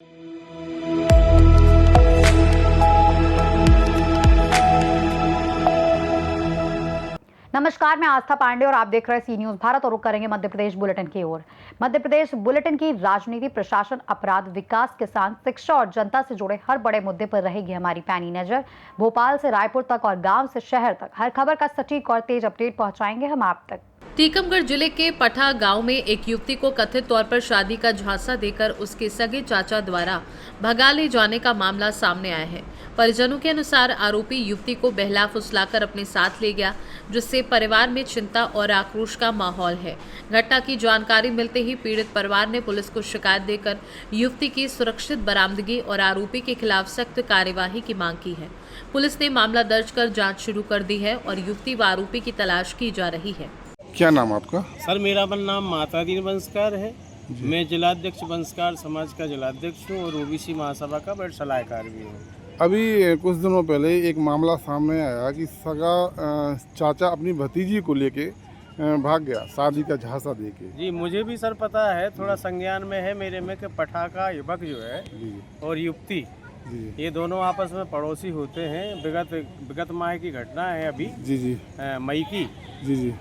नमस्कार, मैं आस्था पांडे और आप देख रहे हैं सी न्यूज भारत और रुक करेंगे मध्य प्रदेश बुलेटिन की ओर। मध्य प्रदेश बुलेटिन की राजनीति, प्रशासन, अपराध, विकास, किसान, शिक्षा और जनता से जुड़े हर बड़े मुद्दे पर रहेगी हमारी पैनी नजर। भोपाल से रायपुर तक और गांव से शहर तक हर खबर का सटीक और तेज अपडेट पहुंचाएंगे हम आप तक। टीकमगढ़ जिले के पठा गांव में एक युवती को कथित तौर पर शादी का झांसा देकर उसके सगे चाचा द्वारा भगा ले जाने का मामला सामने आया है। परिजनों के अनुसार आरोपी युवती को बहला फुसलाकर अपने साथ ले गया, जिससे परिवार में चिंता और आक्रोश का माहौल है। घटना की जानकारी मिलते ही पीड़ित परिवार ने पुलिस को शिकायत देकर युवती की सुरक्षित बरामदगी और आरोपी के खिलाफ सख्त कार्यवाही की मांग की है। पुलिस ने मामला दर्ज कर जाँच शुरू कर दी है और युवती व आरोपी की तलाश की जा रही है। क्या नाम आपका? सर, मेरा नाम मातादीन बंसकार है। मैं जिलाध्यक्ष बंसकार समाज का जिलाध्यक्ष हूँ और ओबीसी महासभा का बड़ा सलाहकार भी हूँ। अभी कुछ दिनों पहले एक मामला सामने आया कि सगा चाचा अपनी भतीजी को लेके भाग गया शादी का झांसा देके। जी, मुझे भी सर पता है, थोड़ा संज्ञान में है मेरे में कि पठा का युवक जो है और युवती ये दोनों आपस में पड़ोसी होते हैं। विगत माह की घटना है अभी मई की। जी।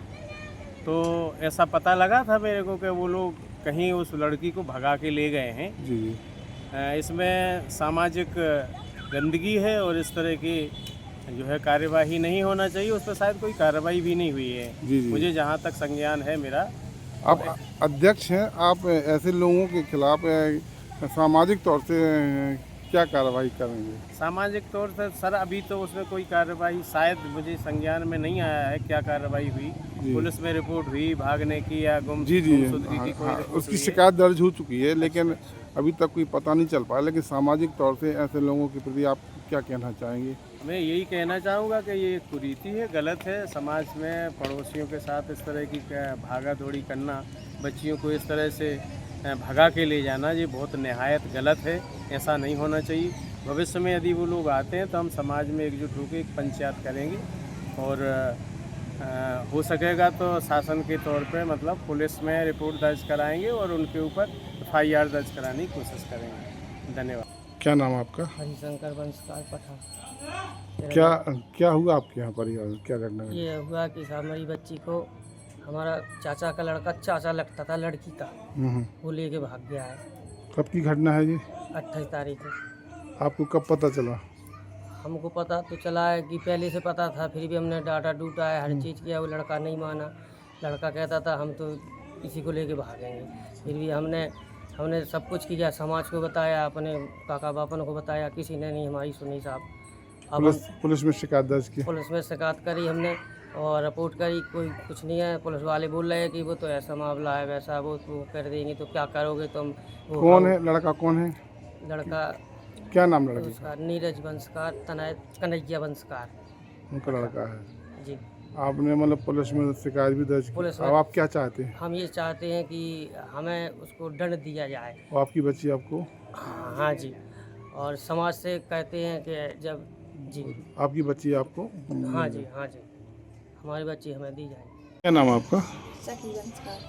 तो ऐसा पता लगा था मेरे को कि वो लोग कहीं उस लड़की को भगा के ले गए हैं। जी। इसमें सामाजिक गंदगी है और इस तरह की जो है कार्यवाही नहीं होना चाहिए। उस पर शायद कोई कार्रवाई भी नहीं हुई है। जी। मुझे जहाँ तक संज्ञान है मेरा। आप अध्यक्ष हैं, आप ऐसे लोगों के खिलाफ सामाजिक तौर से क्या कार्रवाई करेंगे? सामाजिक तौर से सर अभी तो उसमें कोई कार्रवाई शायद मुझे संज्ञान में नहीं आया है क्या कार्रवाई हुई। पुलिस में रिपोर्ट हुई भागने की या गुमशुदगी की कोई रिपोर्ट उसकी शिकायत दर्ज हो चुकी है, लेकिन अभी तक कोई पता नहीं चल पाया। लेकिन सामाजिक तौर से ऐसे लोगों के प्रति आप क्या कहना चाहेंगे? मैं यही कहना चाहूँगा कि ये कुरीति है, गलत है। समाज में पड़ोसियों के साथ इस तरह की भागा दौड़ी करना, बच्चियों को इस तरह से भगा के ले जाना, ये बहुत निहायत गलत है। ऐसा नहीं होना चाहिए। भविष्य में यदि वो लोग आते हैं तो हम समाज में एकजुट होकर एक पंचायत करेंगे और हो सकेगा तो शासन के तौर पे मतलब पुलिस में रिपोर्ट दर्ज कराएंगे और उनके ऊपर FIR दर्ज कराने की कोशिश करेंगे। धन्यवाद। क्या नाम आपका? हरिशंकर बंसकार पठा। क्या हुआ आपके यहाँ परिवार में? क्या घटना? ये हुआ कि हमारी बच्ची को हमारा चाचा का लड़का, चाचा लगता था लड़की का, वो लेके भाग गया है। कब की घटना है ये? 28 तारीख है। आपको कब पता चला? हमको पता तो चला है कि पहले से पता था, फिर भी हमने डाटा डूटा है, हर चीज़ किया। वो लड़का नहीं माना। लड़का कहता था हम तो इसी को लेके भागेंगे। फिर भी हमने सब कुछ किया, समाज को बताया, अपने काका बापन को बताया, किसी ने नहीं हमारी सुनी साहब। पुलिस में शिकायत दर्ज की? पुलिस में शिकायत करी हमने और रिपोर्ट करी, कोई कुछ नहीं है। पुलिस वाले बोल रहे हैं कि वो तो ऐसा मामला है, वैसा वो कर देंगे। तो क्या करोगे तुम? कौन है लड़का? कौन है लड़का? क्या नाम लड़के उसका नीरज बंसकार, कन्हैया बंसकार उनका लड़का है जी। आपने मतलब पुलिस में शिकायत भी दर्ज की? अब आप क्या चाहते हैं? हम ये चाहते हैं कि हमें उसको दंड दिया जाए। और आपकी बच्ची आपको? हाँ जी। और समाज से कहते हैं कि जब जी आपकी बच्ची आपको? हाँ जी, हाँ जी, हमारी बच्ची हमें दी जाए। क्या नाम आपका? सखी बंसकार।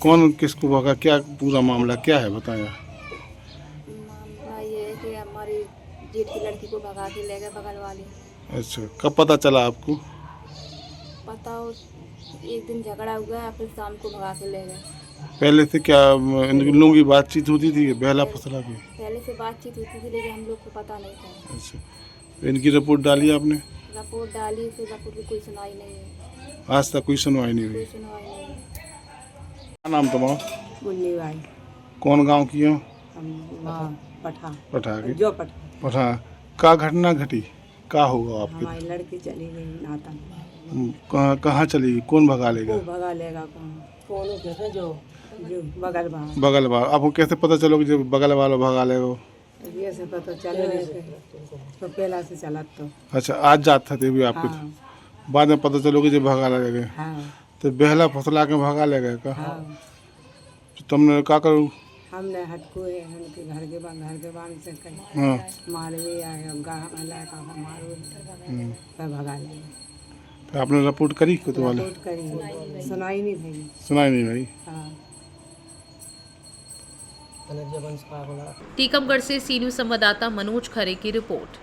कौन किसको भगा? क्या पूरा मामला क्या है बताया? मामला ये है कि हमारी जेठ की लड़की को भगा के ले गए बगल वाले। अच्छा, कब पता चला आपको? पता हो एक दिन झगड़ा हुआ, फिर शाम को भगा के ले गए। पहले से क्या इन लोगों की बातचीत होती थी बहला फसला की? पहले से बातचीत होती थी लेकिन हम लोग को पता नहीं था। अच्छा, तो इनकी रिपोर्ट डाली आपने? रिपोर्ट डाली, फिर रिपोर्ट की कोई सुनाई नहीं है। आज तक कोई सुनवाई नहीं हुई? कोई सुनवाई नहीं है। क्या नाम तुम्हारा? मुन्नी भाई। कौन गांव की हो? पठा। पठा की? जो पठा। पठा का घटना घटी? का होगा आपके? हमारी लड़की चली गई नाता। कहाँ चली गई? कौन भगा लेगा? भगा लेगा कौन कैसे जो बगल वाला। बगल वाला? आपको कैसे पता चलो कि जो बगल वाला भगा लेगा? ये से पता चले तो पहला से चला तो। अच्छा, आज जात था भी आपके? हाँ। बाद में पता चलो कि जो भगा ले गए? हाँ। तो बहला फसला के भगा ले गए का? हाँ। तो तुमने क्या करूँ? हमने हटको है उनके घर के बांध से कहीं हाँ। मारवे आया का मारो सब भगा ले। तो आपने रिपोर्ट करी कोतवाल? रिपोर्ट करी, सुनाई नहीं भाई। सुनाई नहीं भाई? हाँ। धनंजय वंश पागला। टीकमगढ़ से सी न्यूज संवाददाता मनोज खरे की रिपोर्ट।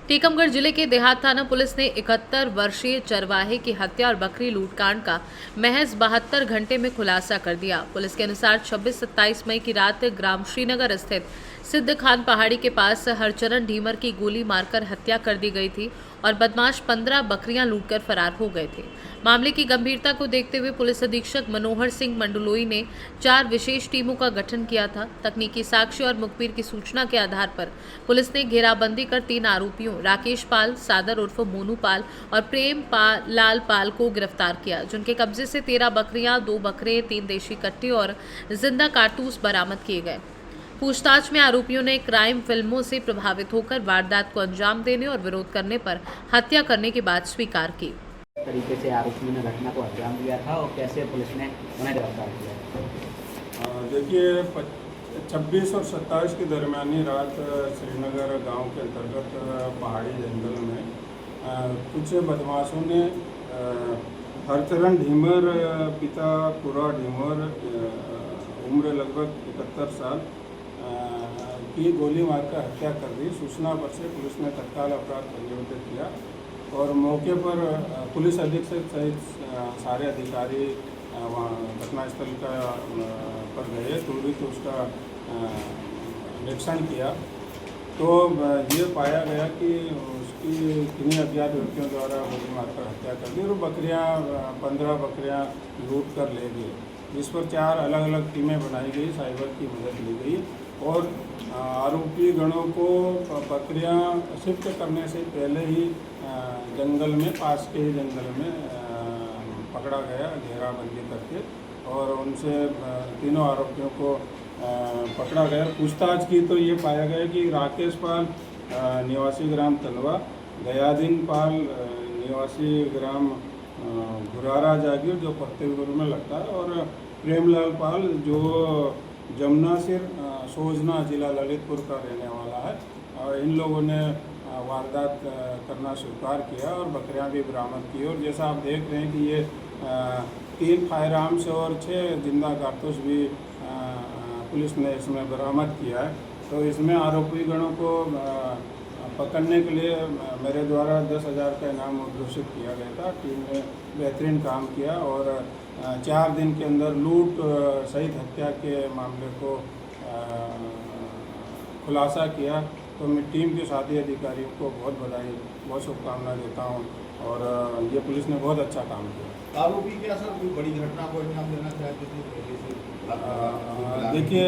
टीकमगढ़ जिले के देहात थाना पुलिस ने 71 वर्षीय चरवाहे की हत्या और बकरी लूटकांड का महज 72 घंटे में खुलासा कर दिया। पुलिस के अनुसार 26-27 मई की रात ग्राम श्रीनगर स्थित सिद्ध खान पहाड़ी के पास हरचरण ढीमर की गोली मारकर हत्या कर दी गई थी और बदमाश 15 बकरियां लूटकर फरार हो गए थे। मामले की गंभीरता को देखते हुए पुलिस अधीक्षक मनोहर सिंह मंडलोई ने 4 विशेष टीमों का गठन किया था। तकनीकी साक्ष्य और मुखबिर की सूचना के आधार पर पुलिस ने घेराबंदी कर 3 आरोपियों राकेश पाल, सादर उर्फ मोनू पाल और प्रेम लाल पाल को गिरफ्तार किया, जिनके कब्जे से 13 बकरियां, 2 बकरे, 3 देशी कट्टे और जिंदा कारतूस बरामद किए गए। पूछताछ में आरोपियों ने क्राइम फिल्मों से प्रभावित होकर वारदात को अंजाम देने और विरोध करने पर हत्या करने की बात स्वीकार की। तरीके से आरोपियों ने घटना को अंजाम दिया था और कैसे पुलिस ने उन्हें गिरफ्तार किया? देखिए 26 और 27 की दरमियानी रात श्रीनगर गांव के अंतर्गत पहाड़ी जंगल में कुछ बदमाशों ने हरचरण ढीमर पिता पूरा ढीमर उम्र लगभग 71 साल की गोली मारकर हत्या कर दी। सूचना पर से पुलिस ने तत्काल अपराध पंजीबद्ध किया और मौके पर पुलिस अधीक्षक सहित सारे अधिकारी वहाँ घटनास्थल का पर गए, त्वरित उसका निरीक्षण किया तो ये पाया गया कि उसकी किन्हीं अज्ञात व्यक्तियों द्वारा गोली मारकर हत्या कर दी और बकरियाँ 15 बकरियाँ लूट कर ले गई, जिस पर 4 अलग अलग टीमें बनाई गई, साइबर की मदद ली गई और आरोपी गणों को बकरियां शिफ्ट करने से पहले ही जंगल में, पास के ही जंगल में पकड़ा गया घेराबंदी करके और उनसे तीनों आरोपियों को पकड़ा गया। पूछताछ की तो ये पाया गया कि राकेश पाल निवासी ग्राम तलवा, गयादीन पाल निवासी ग्राम घुरारा जागीर जो फतेहपुर में लगता है और प्रेमलाल पाल जो जमुना सिर सोजना जिला ललितपुर का रहने वाला है और इन लोगों ने वारदात करना स्वीकार किया और बकरियां भी बरामद की और जैसा आप देख रहे हैं कि ये 3 फायर आर्म्स और 6 जिंदा कारतूस भी पुलिस ने इसमें बरामद किया है। तो इसमें आरोपी गणों को पकड़ने के लिए मेरे द्वारा 10,000 का इनाम घोषित किया गया था। टीम ने बेहतरीन काम किया और 4 दिन के अंदर लूट सहित हत्या के मामले को खुलासा किया। तो मैं टीम के साथी अधिकारियों को बहुत बधाई, बहुत शुभकामनाएं देता हूं और ये पुलिस ने बहुत अच्छा काम किया। आरोपी क्या सर कोई बड़ी घटना को अंजाम देना चाहते थे? देखिए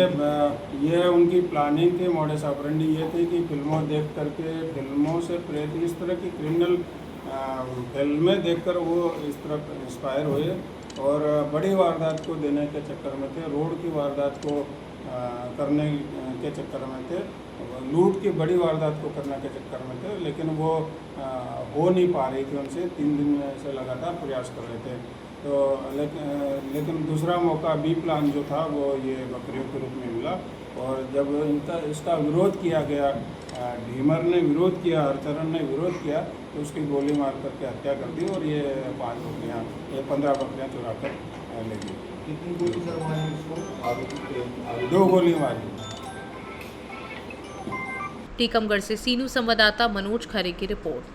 ये उनकी प्लानिंग थी, मॉडस ऑपरेंडी ये थी कि फिल्मों देख करके, फिल्मों से प्रेरित इस तरह की क्रिमिनल फिल्में देखकर वो इस तरह इंस्पायर हुए और बड़ी वारदात को देने के चक्कर में थे, रोड की वारदात को करने के चक्कर में थे, लूट की बड़ी वारदात को करने के चक्कर में थे, लेकिन वो हो नहीं पा रही थी उनसे। 3 दिन से लगातार प्रयास कर रहे थे। तो लेकिन दूसरा मौका बी प्लान जो था वो ये बकरियों के रूप में मिला और जब इसका विरोध किया गया, ढीमर ने विरोध किया, हरचरण ने विरोध किया तो उसकी गोली मार करके हत्या कर दी और ये 5 बकरियाँ, ये 15 बकरियाँ चुरा कर ले गई। कितनी गोली सर मारी उसको? आरोपी 2 गोली मारी। टीकमगढ़ से सीनू संवाददाता मनोज खरे की रिपोर्ट।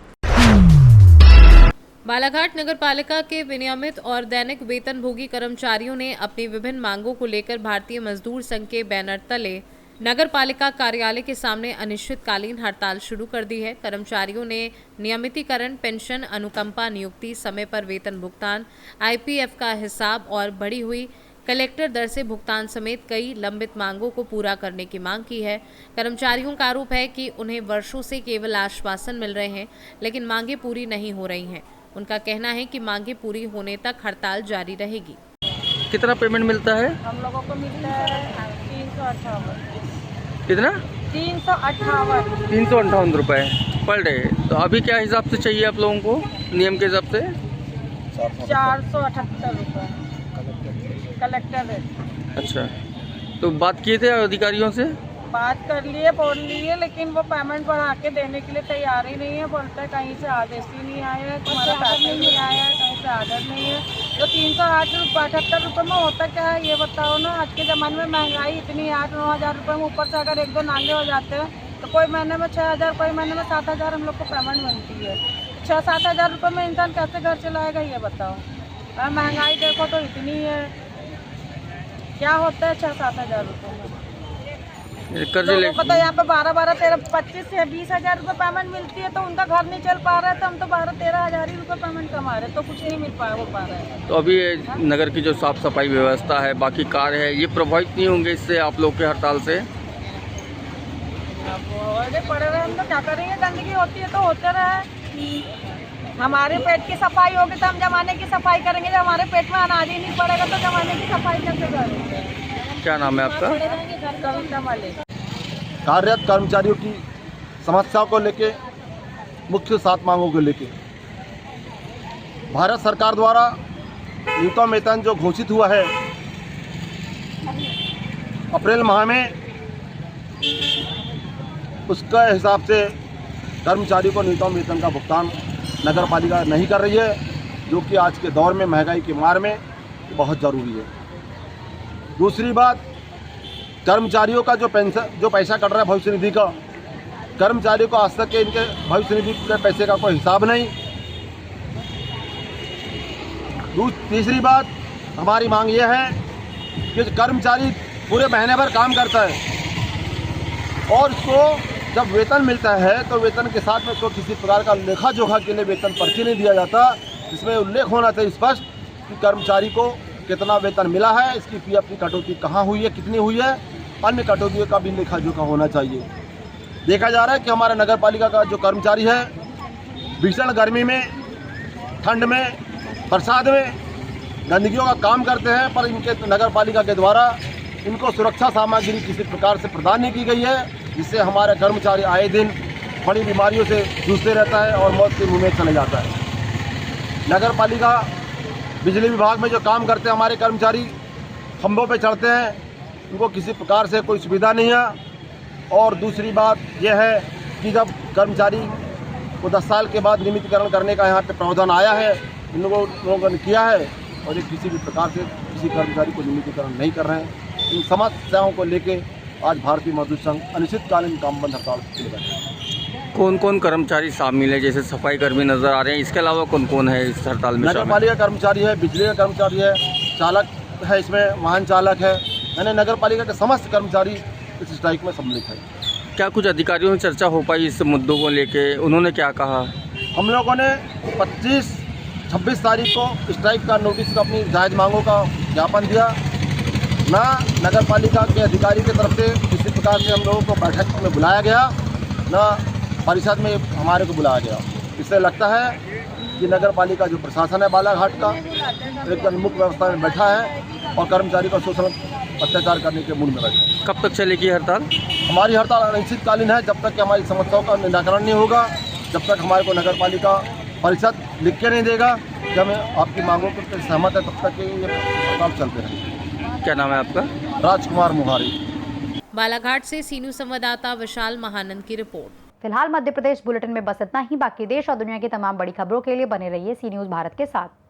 बालाघाट नगर पालिका के विनियमित और दैनिक वेतनभोगी कर्मचारियों ने अपनी विभिन्न मांगों को लेकर भारतीय मजदूर संघ के बैनर तले नगर पालिका कार्यालय के सामने अनिश्चितकालीन हड़ताल शुरू कर दी है। कर्मचारियों ने नियमितीकरण, पेंशन, अनुकंपा नियुक्ति, समय पर वेतन भुगतान, IPF का हिसाब और बढ़ी हुई कलेक्टर दर से भुगतान समेत कई लंबित मांगों को पूरा करने की मांग की है। कर्मचारियों का आरोप है कि उन्हें वर्षों से केवल आश्वासन मिल रहे हैं, लेकिन मांगें पूरी नहीं हो रही हैं। उनका कहना है कि मांगें पूरी होने तक हड़ताल जारी रहेगी। कितना पेमेंट मिलता है? हम लोगों को मिलता है 358। कितना? 358। 358 रुपये पर डे। तो अभी क्या हिसाब से चाहिए आप लोगों को, नियम के हिसाब से? 478 रुपये कलेक्टर है। अच्छा, तो बात किए थे अधिकारियों से? बात कर लिए, बोल लिए, लेकिन वो पेमेंट बढ़ा के देने के लिए तैयार ही नहीं है। बोलते हैं कहीं से आदेश ही नहीं आया है, तुम्हारा पैसा नहीं आया है, कहीं इससे आदत नहीं है। तो 378 रुपये में होता क्या है ये बताओ ना। आज के ज़माने में महंगाई इतनी है, 8-9 हज़ार रुपये में ऊपर से अगर 1-2 नांगे हो जाते हैं तो कोई महीने में 6,000, कोई महीने में 7,000 हम लोग को पेमेंट बनती है। 6-7 हज़ार रुपये में इंसान कैसे घर चलाएगा ये बताओ। महंगाई देखो तो इतनी है, क्या होता है 6-7 हज़ार रुपये में। कर्ज लोगों को तो यहाँ पे 12-12, 13, 25 से 20 हज़ार रुपये पेमेंट मिलती है, तो उनका घर नहीं चल पा रहा है। तो हम तो 12-13 हज़ार ही रुपये पेमेंट कमा रहे हैं, तो कुछ नहीं मिल पा रहा है। तो अभी ये नगर की जो साफ सफाई व्यवस्था है, बाकी कार्य है, ये प्रभावित नहीं होंगे इससे आप लोग के हड़ताल से? अब पड़े रहे, हम तो क्या करेंगे। गंदगी होती है तो होते रहे। हमारे पेट की सफाई होगी तो हम जमाने की सफाई करेंगे। जब हमारे पेट में अनाज ही नहीं पड़ेगा तो जमाने की सफाई कैसे करेंगे। क्या नाम है आपका? कविता मालिक। कार्यरत कर्मचारियों की समस्याओं को लेके, मुख्य 7 मांगों को लेके भारत सरकार द्वारा न्यूनतम वेतन जो घोषित हुआ है अप्रैल माह में, उसके हिसाब से कर्मचारियों को न्यूनतम वेतन का भुगतान नगर पालिका नहीं कर रही है, जो कि आज के दौर में महंगाई की मार में बहुत ज़रूरी है। दूसरी बात, कर्मचारियों का जो पैसा कट रहा है भविष्य निधि का, कर्मचारियों को आज तक के इनके भविष्य निधि के पैसे का कोई हिसाब नहीं। तीसरी बात, हमारी मांग यह है कि कर्मचारी पूरे महीने भर काम करता है और उसको जब वेतन मिलता है तो वेतन के साथ में उसको किसी प्रकार का लेखा जोखा के लिए वेतन पर्ची नहीं दिया जाता, जिसमें उल्लेख होना चाहिए स्पष्ट कि कर्मचारी को कितना वेतन मिला है, इसकी पीएफ की कटौती कहाँ हुई है, कितनी हुई है, अन्य कटौतियों का भी लेखा जोखा होना चाहिए। देखा जा रहा है कि हमारा नगर पालिका का जो कर्मचारी है भीषण गर्मी में, ठंड में, बरसात में गंदगियों का काम करते हैं, पर इनके नगर पालिका के द्वारा इनको सुरक्षा सामग्री किसी प्रकार से प्रदान नहीं की गई है, जिससे हमारा कर्मचारी आए दिन बड़ी बीमारियों से जूझते रहता है और मौत के मुँह में चले जाता है। नगर पालिका बिजली विभाग में जो काम करते हैं हमारे कर्मचारी, खंभों पे चढ़ते हैं, उनको किसी प्रकार से कोई सुविधा नहीं है। और दूसरी बात यह है कि जब कर्मचारी को 10 साल के बाद नियमितीकरण करने का यहाँ पे प्रावधान आया है, इन लोगों ने किया है और ये किसी भी प्रकार से किसी कर्मचारी को नियमितीकरण नहीं कर रहे हैं। इन समस्याओं को लेके आज भारतीय मजदूर संघ अनिश्चितकालीन काम बंद हड़ताल के लिए बैठा है। कौन कौन कर्मचारी शामिल है? जैसे सफाई कर्मी नजर आ रहे हैं, इसके अलावा कौन कौन है इस हड़ताल में? नगर पालिका कर्मचारी है, बिजली का कर्मचारी है, चालक है, इसमें वाहन चालक है, यानी नगर पालिका के समस्त कर्मचारी इस स्ट्राइक में सम्मिलित है। क्या कुछ अधिकारियों से चर्चा हो पाई इस मुद्दों को लेके? उन्होंने क्या कहा? हम लोगों ने 25-26 तारीख को स्ट्राइक का नोटिस का अपनी जायज़ मांगों का ज्ञापन दिया। ना नगर पालिका के अधिकारी की तरफ से किसी प्रकार से हम लोगों को बैठक में बुलाया गया, ना परिषद में हमारे को बुलाया गया। इससे लगता है कि नगर पालिका जो प्रशासन है बालाघाट का एक उन्मुख व्यवस्था में बैठा है और कर्मचारी का शोषण अत्याचार करने के मूड में बैठा है। कब तक चलेगी हड़ताल? हमारी हड़ताल अनिश्चितकालीन है, जब तक कि हमारी समस्याओं का निराकरण नहीं होगा, जब तक हमारे को नगर पालिका परिषद लिख के नहीं देगा कि हमें आपकी मांगों पर सहमत है, तब तक ये हड़ताल चलते रहेंगे। क्या नाम है आपका? राजकुमार मुहारी। बालाघाट से सीनू संवाददाता विशाल महानंद की रिपोर्ट। फिलहाल मध्य प्रदेश बुलेटिन में बस इतना ही। बाकी देश और दुनिया की तमाम बड़ी खबरों के लिए बने रहिए सी न्यूज़ भारत के साथ।